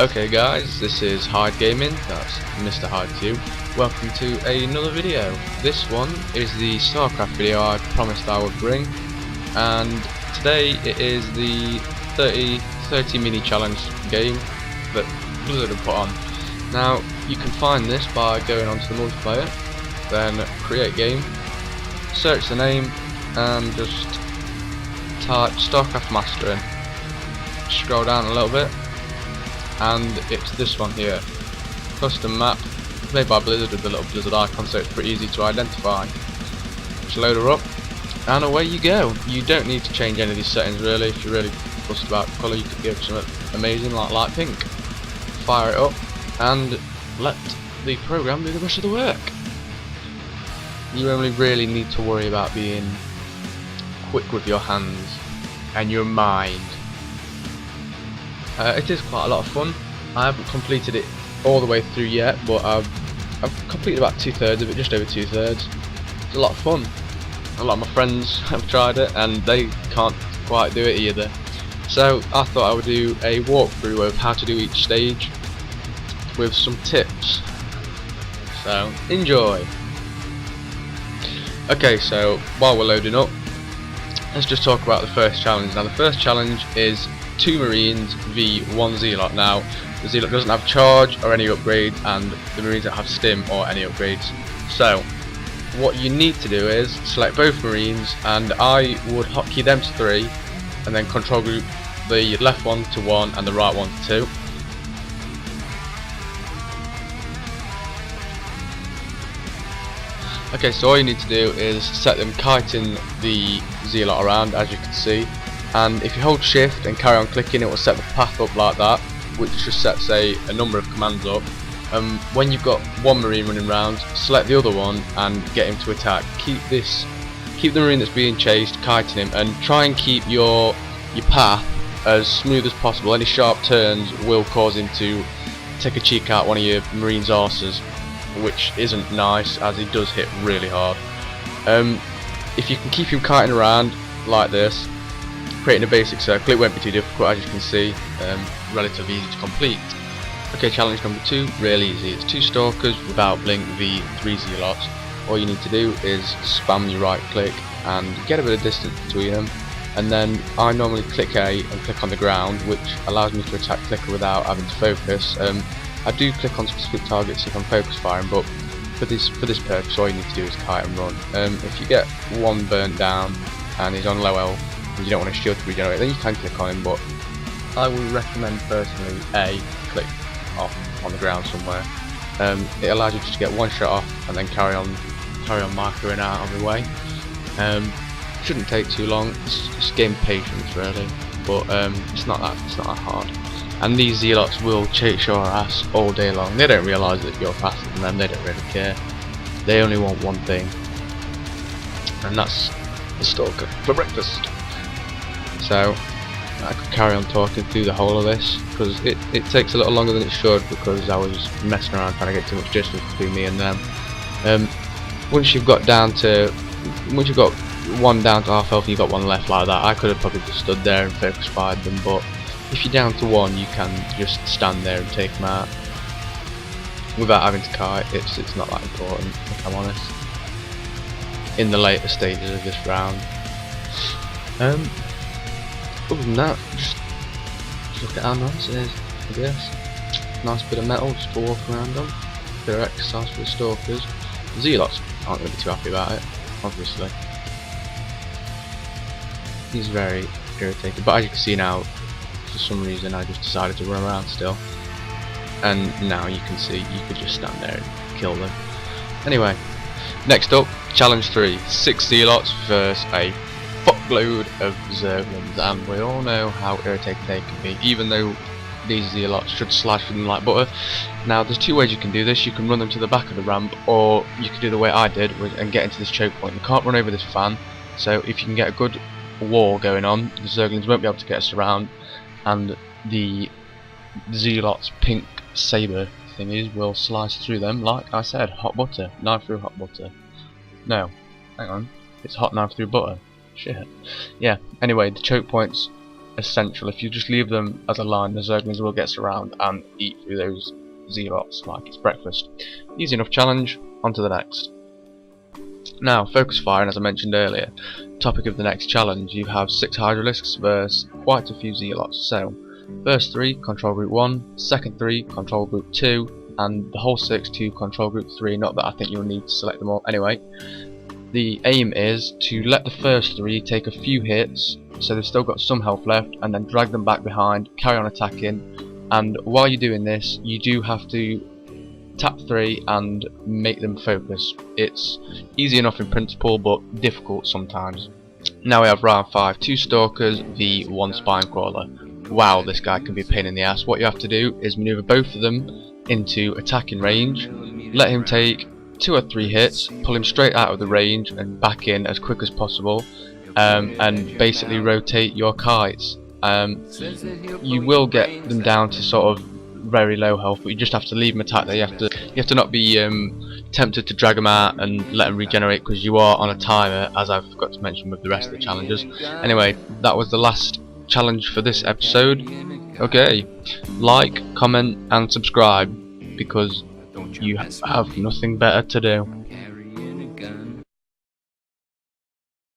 Okay guys, this is Hyde Gaming, that's Mr. Hyde 2. Welcome to another video. This one is the Starcraft video I promised I would bring, and today it is the 30 mini challenge game that Blizzard have put on. Now you can find this by going onto the multiplayer, then create game, search the name and just type Starcraft Master in. Scroll down a little bit and it's this one here, custom map made by Blizzard with the little Blizzard icon, so it's pretty easy to identify. Just load her up and away you go. You don't need to change any of these settings really. If you're really fussed about colour, you could give something amazing like light pink. Fire it up and let the program do the rest of the work. You only really need to worry about being quick with your hands and your mind. It is quite a lot of fun. I haven't completed it all the way through yet, but I've completed about 2/3 of it, just over 2/3. It's a lot of fun. A lot of my friends have tried it and they can't quite do it either. So I thought I would do a walkthrough of how to do each stage with some tips. So enjoy. Okay, so while we're loading up, let's just talk about the first challenge. Now the first challenge is 2 Marines v 1 Zealot. Now the Zealot doesn't have charge or any upgrades, and the Marines don't have stim or any upgrades. So what you need to do is select both Marines, and I would hotkey them to 3 and then control group the left one to 1 and the right one to 2. Okay, so all you need to do is set them kiting the Zealot around, as you can see, and if you hold shift and carry on clicking, it will set the path up like that, which just sets a number of commands up. When you've got one Marine running around, select the other one and get him to attack. Keep the Marine that's being chased, kiting him, and try and keep your path as smooth as possible. Any sharp turns will cause him to take a cheek out one of your Marine's arses, which isn't nice as he does hit really hard. If you can keep him kiting around like this, creating a basic circle, it won't be too difficult, as you can see, relatively easy to complete. Okay, challenge number 2, really easy. It's 2 Stalkers without blink v 3 Zealots. All you need to do is spam your right click and get a bit of distance between them, and then I normally click A and click on the ground, which allows me to attack clicker without having to focus. I do click on specific targets if I'm focus firing, but for this purpose all you need to do is kite and run. If you get one burnt down and he's on low health and you don't want a shield to regenerate, then you can click on him, but I would recommend personally A, click off on the ground somewhere. It allows you to just get one shot off and then carry on microing out of the way. Shouldn't take too long. It's just game patience really, but it's not that hard. And these Zealots will chase your ass all day long. They don't realise that you're faster than them, they don't really care. They only want one thing, and that's the Stalker for breakfast. So I could carry on talking through the whole of this, because it takes a little longer than it should, because I was messing around trying to get too much distance between me and them. Once you've got one down to half health and you've got one left like that, I could have probably just stood there and focus fired them, but if you're down to 1, you can just stand there and take them out without having to kite. It's not that important, if I'm honest, in the later stages of this round. Other than that, just look at how nice it is, I guess. Nice bit of metal just to walk around on. Bit of exercise for the Stalkers. Zealots aren't going to be too happy about it, obviously. He's very irritated, but as you can see now, for some reason I just decided to run around still, and now you can see you could just stand there and kill them. Anyway, next up, challenge 3, 6 Zealots versus a fuckload of Zerglings, and we all know how irritating they can be, even though these Zealots should slash them like butter. Now there's 2 ways you can do this. You can run them to the back of the ramp, or you can do the way I did and get into this choke point. You can't run over this fan, so if you can get a good wall going on, the Zerglings won't be able to get us around, and the Zealot's pink saber thingies will slice through them like I said, hot butter, knife through hot butter. No, hang on, it's hot knife through butter. Shit. Yeah, anyway, the choke points essential. If you just leave them as a line, the Zerglings will get around and eat through those zealots like it's breakfast. Easy enough challenge, on to the next. Now, focus fire, and as I mentioned earlier, topic of the next challenge, you have 6 Hydralisks versus quite a few zealots. So, first 3, control group 1, second 3, control group 2, and the whole 6 to control group 3, not that I think you'll need to select them all. Anyway, the aim is to let the first 3 take a few hits, so they've still got some health left, and then drag them back behind, carry on attacking, and while you're doing this, you do have to tap 3 and make them focus. It's easy enough in principle, but difficult sometimes. Now we have round 5, 2 Stalkers v 1 Spinecrawler. Wow, this guy can be a pain in the ass. What you have to do is maneuver both of them into attacking range, let him take 2 or 3 hits, pull him straight out of the range and back in as quick as possible, and basically rotate your kites. You will get them down to sort of very low health, but you just have to leave them attack there. You have to not be tempted to drag them out and let them regenerate, because you are on a timer, as I forgot to mention with the rest of the challenges. Anyway, that was the last challenge for this episode. Okay, like, comment and subscribe, because you have nothing better to do.